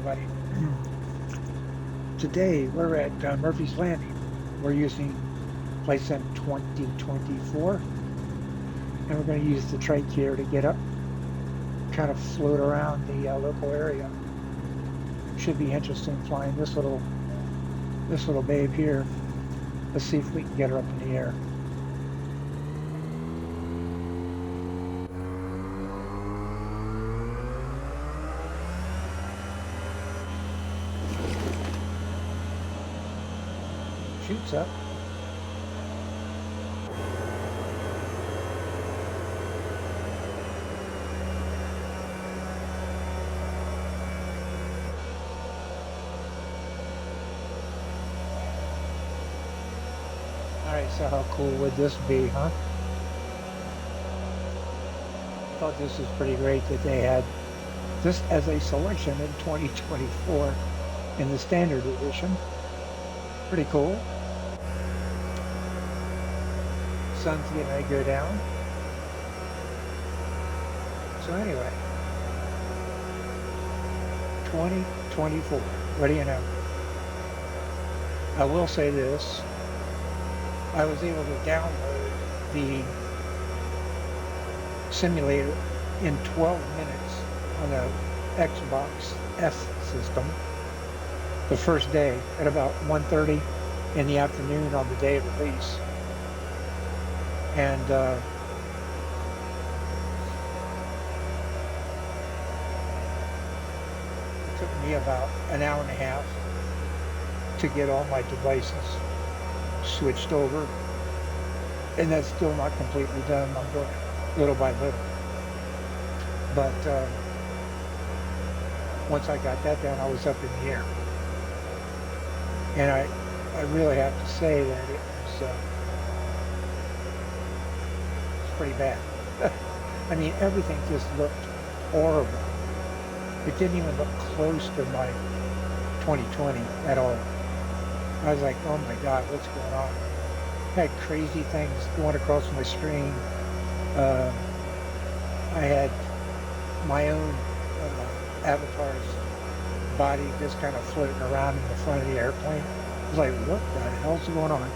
everybody. Today we're at Murphy's Landing. We're using Flight Sim 2024, and we're going to use the trike here to get up, kind of float around the local area. Should be interesting flying this little babe here. Let's see if we can get her up in the air. Shoots up. Alright, so how cool would this be, huh? I thought this was pretty great that they had this as a selection in 2024 in the standard edition. Pretty cool. Sun's getting ready to go down. So anyway, 2024, what do you know? I will say this, I was able to download the simulator in 12 minutes on the Xbox S system the first day at about 1:30 in the afternoon on the day of release. And it took me about an hour and a half to get all my devices switched over, and that's still not completely done. I'm doing it little by little, but once I got that done, I was up in the air, and I really have to say that it was pretty bad. I mean, everything just looked horrible. It didn't even look close to my 2020 at all. I was like, oh my God, what's going on? I had crazy things going across my screen. I had my own avatar's body just kind of floating around in the front of the airplane. I was like, what the hell's going on?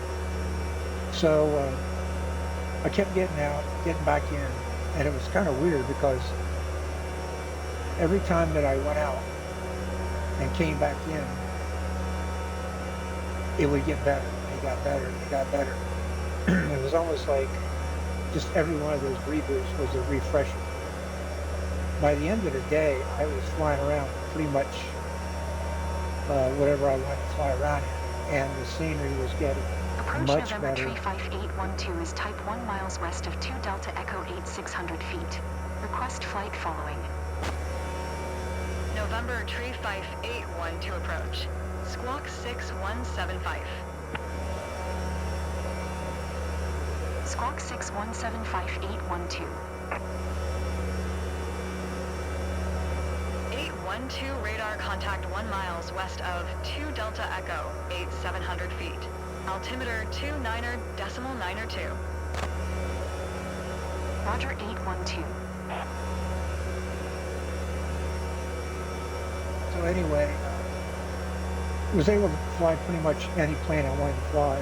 So I kept getting out, getting back in, and it was kind of weird because every time that I went out and came back in, it would get better. It got better. It got better. It was almost like just every one of those reboots was a refresher. By the end of the day, I was flying around pretty much whatever I wanted to fly around in, and the scenery was getting Approach much November better. 35812 is type 1 miles west of 2 Delta Echo 8600 feet. Request flight following. November 35812 to approach. Squawk 6175. Squawk 6175 812 radar contact 1 miles west of 2 Delta Echo 8700 feet. Altimeter 29.902. Roger 812. So anyway, was able to fly pretty much any plane I wanted to fly.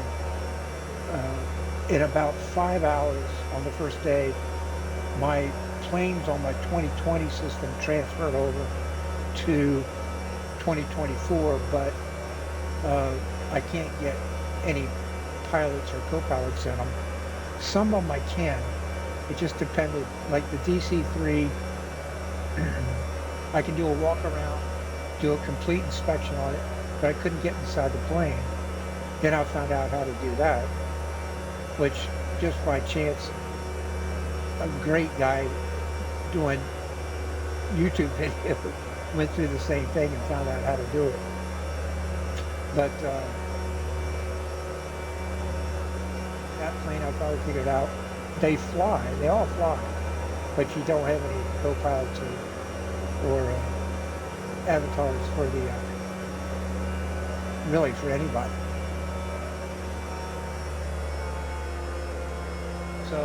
In about 5 hours on the first day, my planes on my 2020 system transferred over to 2024, but I can't get any pilots or co-pilots in them. Some of them I can. It just depended. Like the DC-3, I can do a walk around, do a complete inspection on it, but I couldn't get inside the plane. Then I found out how to do that, which just by chance, a great guy doing YouTube video went through the same thing and found out how to do it. But that plane I finally figured out, they all fly, but you don't have any co-pilots or avatars for the, really for anybody. So,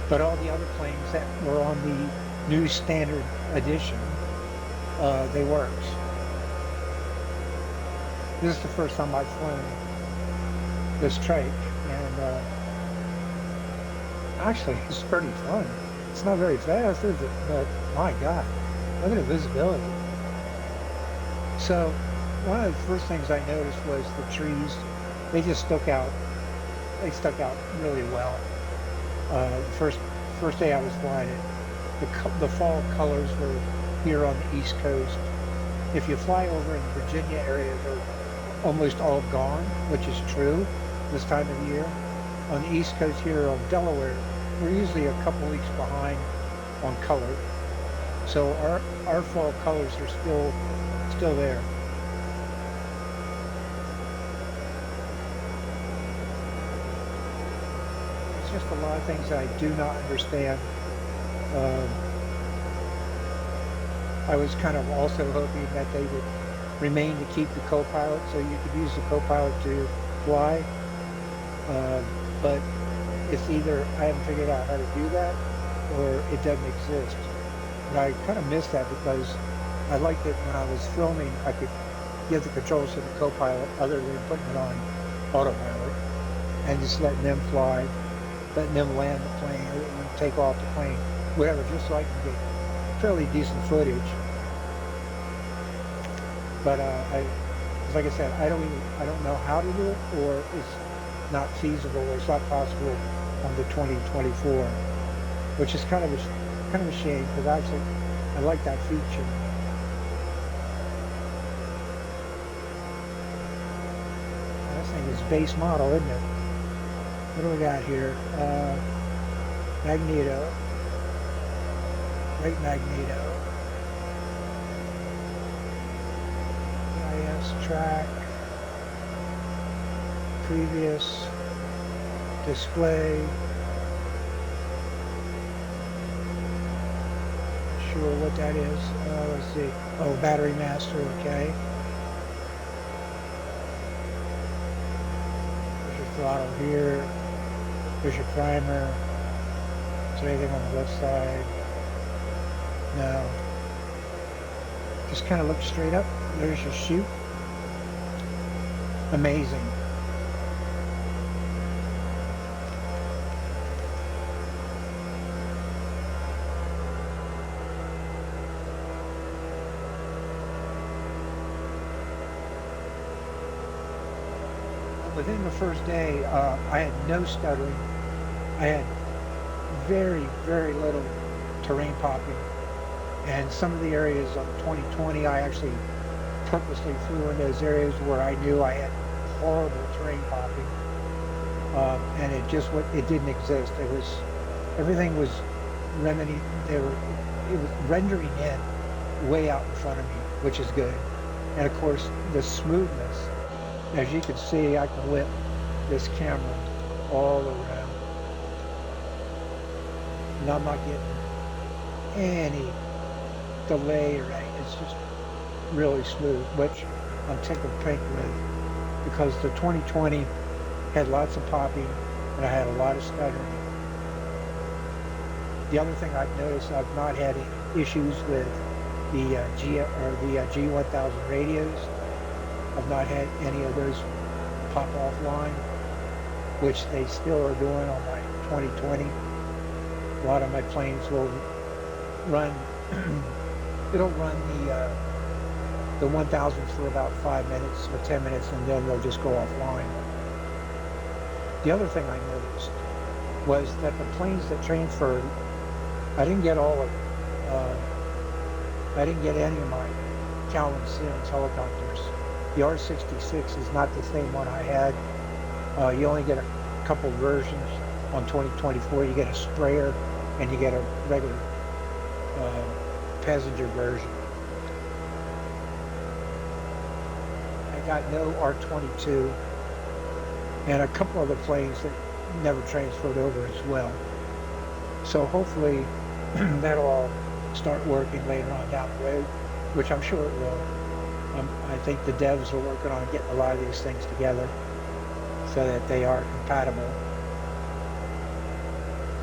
but all the other planes that were on the new standard edition, they worked. This is the first time I've flown this trike, and actually it's pretty fun. It's not very fast, is it? But my God, look at the visibility. So one of the first things I noticed was the trees. They just stuck out. They stuck out really well. First day I was flying it, the fall colors were here on the East Coast. If you fly over in the Virginia area, they're almost all gone, which is true this time of the year. On the East Coast here on Delaware, we're usually a couple weeks behind on color. So our fall colors are still there. It's just a lot of things that I do not understand. I was kind of also hoping that they would remain to keep the co-pilot so you could use the co-pilot to fly. But it's either I haven't figured out how to do that or it doesn't exist. And I kind of miss that because I liked it when I was filming. I could give the controls to the co-pilot other than putting it on autopilot and just letting them fly, letting them land the plane or take off the plane, whatever, just so I can get fairly decent footage. But like I said, I don't know how to do it, or it's not feasible, or it's not possible on the 2024, which is kind of a shame because actually I like that feature. This thing is base model, isn't it? What do we got here? Magneto. Right magneto. GIS track. Previous display. Not sure what that is. Let's see. Oh, battery master. Okay. There's your throttle here. There's your primer. Is there anything on the left side? No. Just kind of look straight up. There's your chute. Amazing. Within the first day, I had no stuttering. I had very, very little terrain popping. And some of the areas on 2020, I actually purposely flew in those areas where I knew I had horrible terrain popping. And it didn't exist. Everything was it was rendering in way out in front of me, which is good. And of course, the smoothness. As you can see, I can whip this camera all around. And I'm not getting any delay or anything. It's just really smooth, which I'm tickled pink with, because the 2020 had lots of popping and I had a lot of stuttering. The other thing I've noticed, I've not had any issues with the G1000 radios. I've not had any of those pop offline, which they still are doing on my 2020. A lot of my planes will run, it'll run the 1000 for about 5 minutes or 10 minutes, and then they'll just go offline. The other thing I noticed was that the planes that transferred, I didn't get all of them. I didn't get any of my Calvin Sims helicopters. The R66 is not the same one I had. You only get a couple versions on 2024. You get a sprayer and you get a regular passenger version. I got no R22 and a couple other planes that never transferred over as well. So hopefully that'll all start working later on down the road, which I'm sure it will. I think the devs are working on getting a lot of these things together so that they are compatible.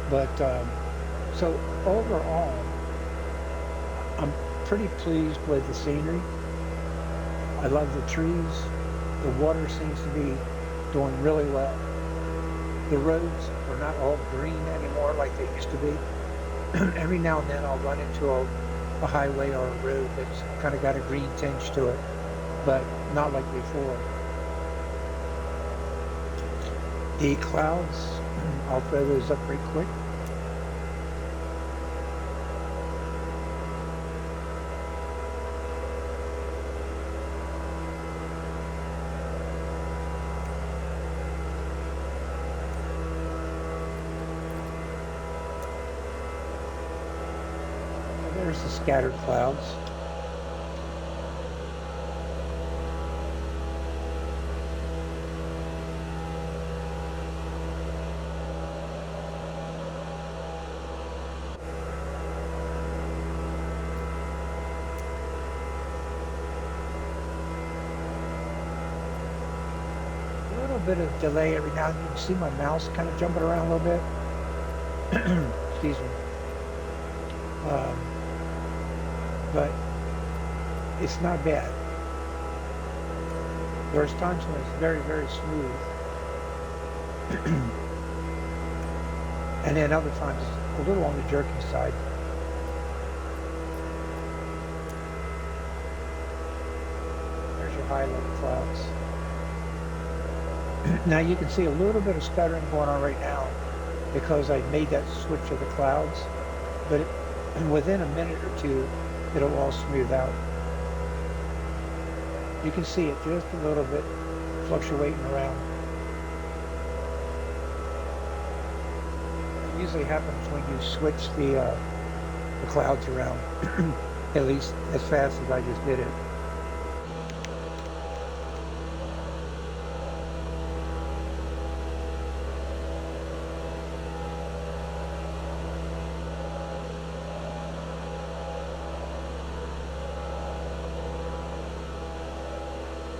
But so overall, I'm pretty pleased with the scenery. I love the trees. The water seems to be doing really well. The roads are not all green anymore like they used to be. Every now and then I'll run into a highway or a road that's kind of got a green tinge to it, but not like before. The clouds, I'll throw those up right quick. There's the scattered clouds. A little bit of delay every now and then. You can see my mouse kind of jumping around a little bit. Excuse me. But it's not bad. There's times when it's very, very smooth. And then other times it's a little on the jerky side. There's your high level clouds. Now you can see a little bit of stuttering going on right now because I made that switch of the clouds, but within a minute or two, it'll all smooth out. You can see it just a little bit fluctuating around. It usually happens when you switch the clouds around, at least as fast as I just did it.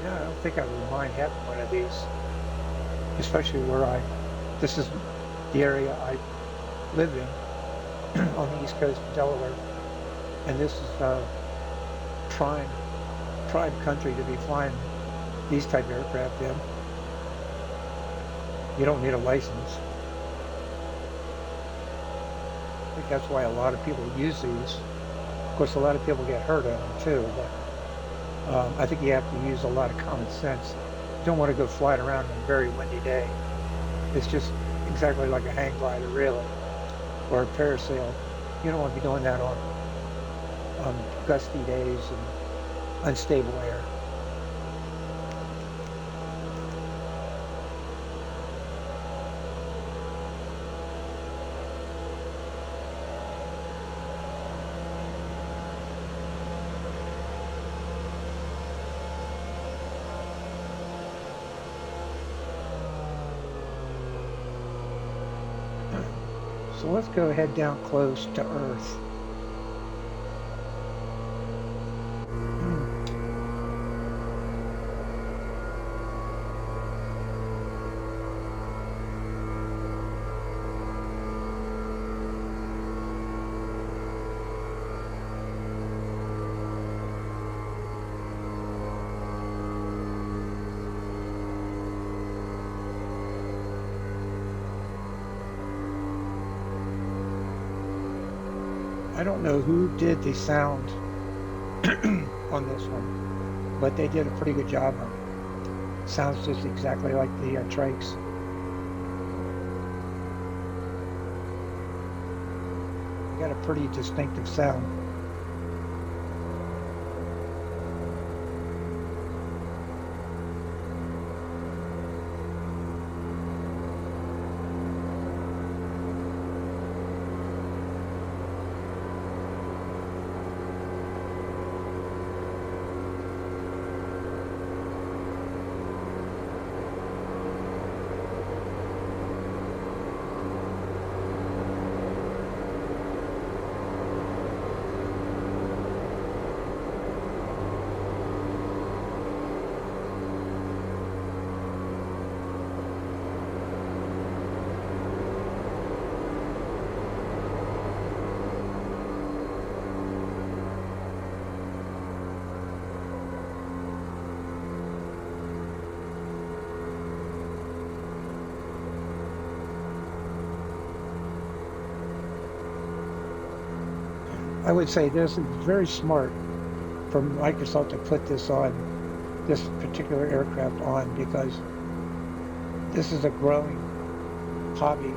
Yeah, I don't think I would mind having one of these, especially where this is the area I live in on the east coast of Delaware, and this is prime country to be flying these type of aircraft in. You don't need a license. I think that's why a lot of people use these. Of course, a lot of people get hurt on them too, but I think you have to use a lot of common sense. You don't want to go flying around on a very windy day. It's just exactly like a hang glider, really, or a parasail. You don't want to be doing that on gusty days and unstable air. So let's go ahead down close to Earth. I don't know who did the sound on this one, but they did a pretty good job on it. Sounds just exactly like the trikes. You got a pretty distinctive sound. I would say this is very smart for Microsoft to put this on, this particular aircraft on, because this is a growing hobby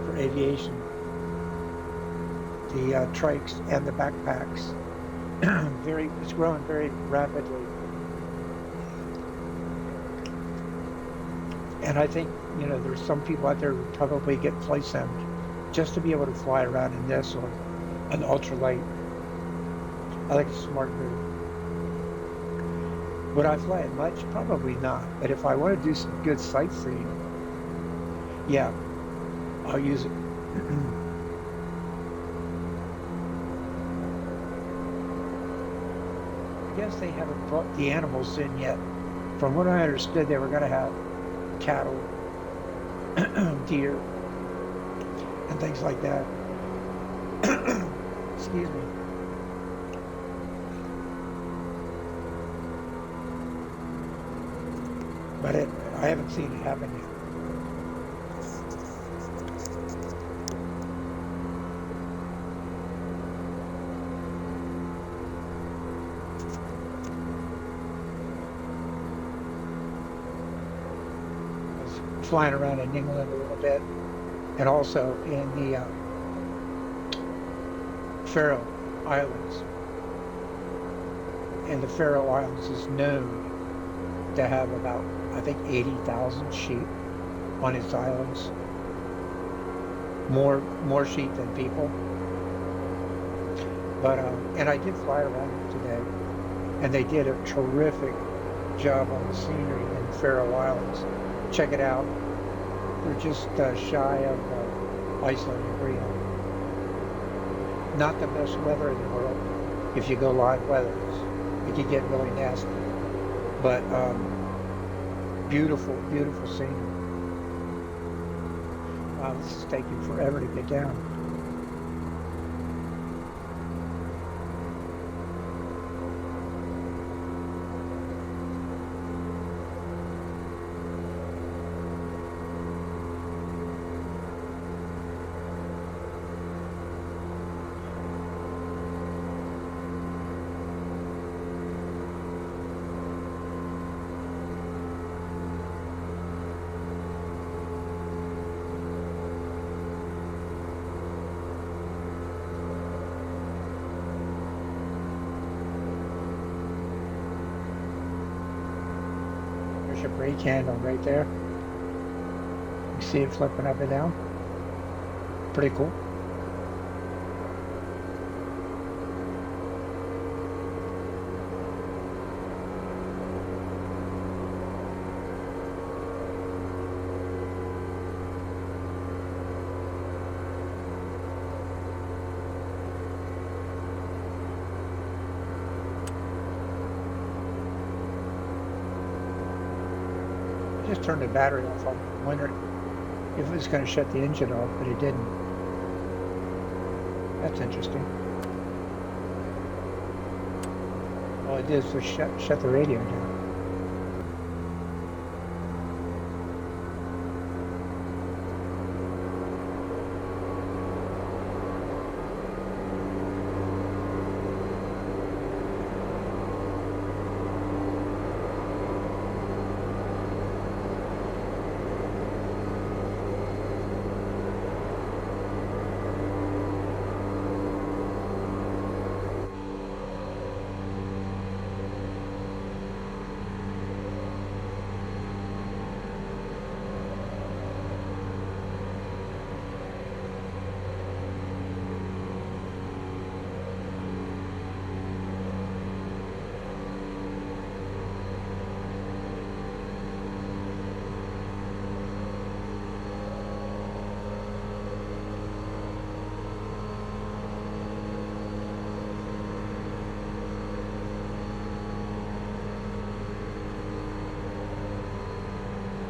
for aviation. The trikes and the backpacks, it's growing very rapidly. And I think, there's some people out there who probably get flight sims just to be able to fly around in this or an ultralight. I like a smart move. Would I fly it much? Probably not. But if I want to do some good sightseeing, yeah, I'll use it. I guess they haven't brought the animals in yet. From what I understood, they were going to have cattle, deer, and things like that. Excuse me. But I haven't seen it happen yet. I was flying around in England a little bit, and also in the Faroe Islands. And the Faroe Islands is known to have about, I think, 80,000 sheep on its islands. More sheep than people. But and I did fly around today, and they did a terrific job on the scenery in the Faroe Islands. Check it out. They're just shy of Iceland and Greenland. Not the best weather in the world. If you go live weather, it could get really nasty. But beautiful, beautiful scenery. Wow, this is taking forever to get down. There's your brake handle right there. You see it flipping up and down? Pretty cool. Just turned the battery off. I'm wondering if it was going to shut the engine off, but it didn't. That's interesting. All it did was shut the radio down.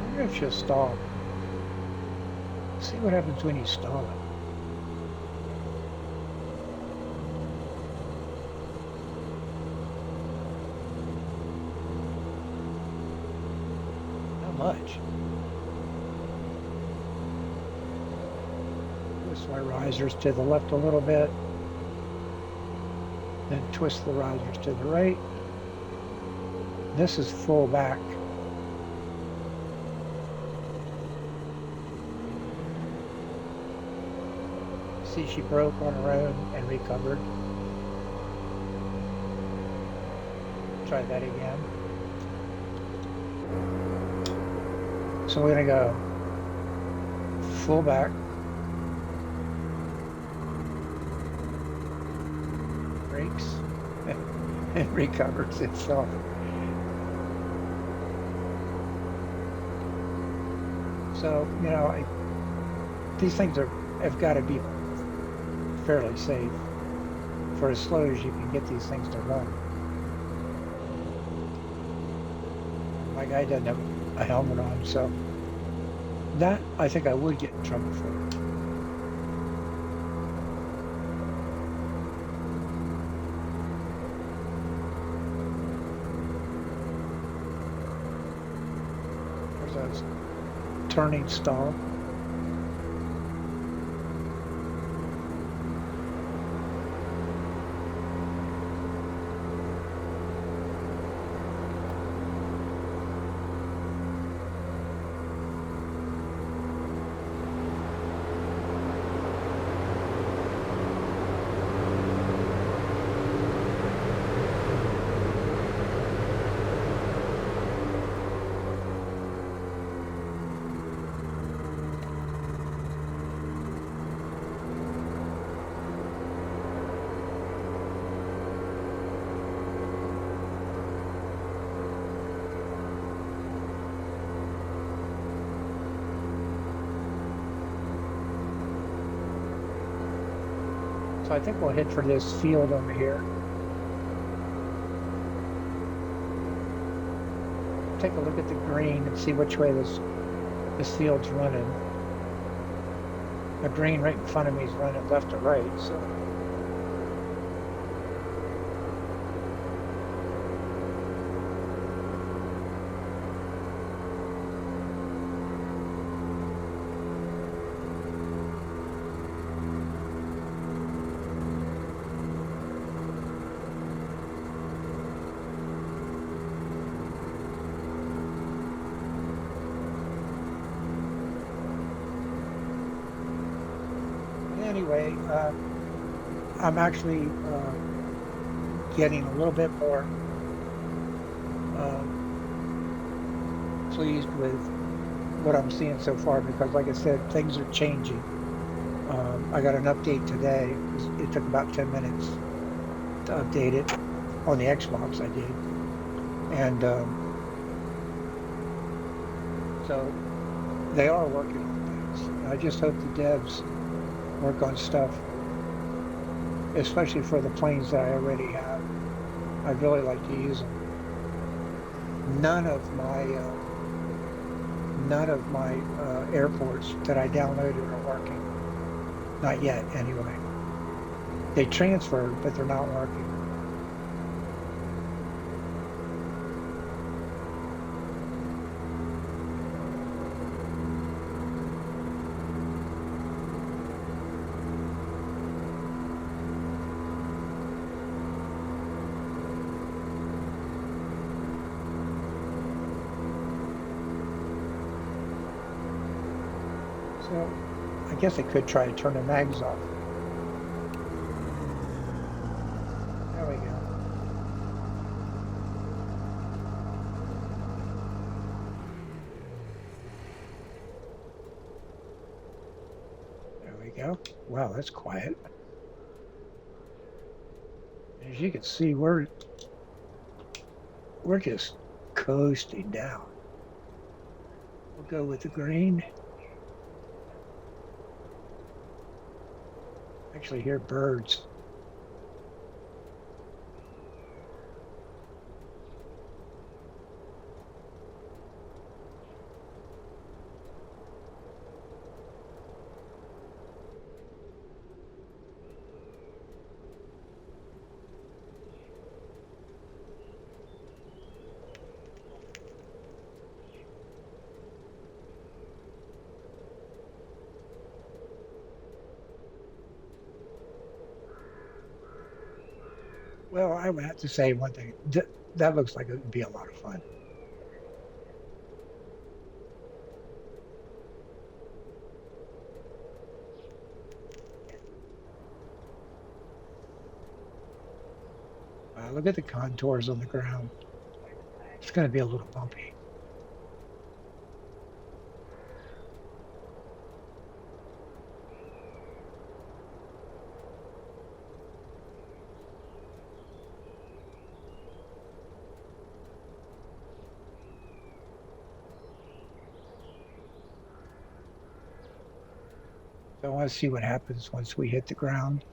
I wonder if she'll stall. See what happens when you stall it. Not much. Twist my risers to the left a little bit. then twist the risers to the right. This is full back. See, she broke on her own and recovered. Try that again. So we're gonna go full back. Brakes and recovers itself. So, you know, these things have got to be fairly safe for as slow as you can get these things to run. My guy doesn't have a helmet on, so that I think I would get in trouble for. There's a turning stall. So I think we'll head for this field over here. Take a look at the green and see which way this field's running. The green right in front of me is running left to right, so. Anyway, I'm actually getting a little bit more pleased with what I'm seeing so far because, like I said, things are changing. I got an update today. It took about 10 minutes to update it on the Xbox. I did, and so they are working on things. I just hope the devs work on stuff, especially for the planes that I already have. I'd really like to use them. None of my airports that I downloaded are working. Not yet, anyway. They transferred, but they're not working. So I guess I could try to turn the mags off. There we go. There we go. Wow, that's quiet. As you can see, we're just coasting down. We'll go with the green. Actually hear birds. Well, I would have to say one thing. That looks like it would be a lot of fun. Look at the contours on the ground. It's going to be a little bumpy. So I want to see what happens once we hit the ground.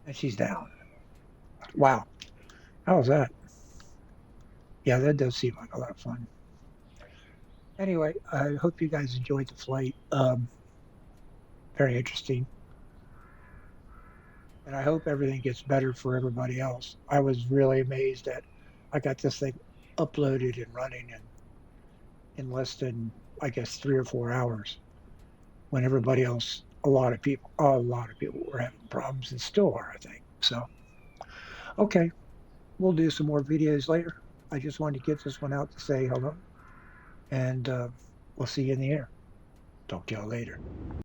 And she's down. Wow. How was that? Yeah, that does seem like a lot of fun. Anyway, I hope you guys enjoyed the flight. Very interesting. And I hope everything gets better for everybody else. I was really amazed that I got this thing uploaded and running in less than, I guess, 3 or 4 hours when everybody else, a lot of people were having problems and still are, I think. So, okay, we'll do some more videos later. I just wanted to get this one out to say hello, and we'll see you in the air. Talk to y'all later.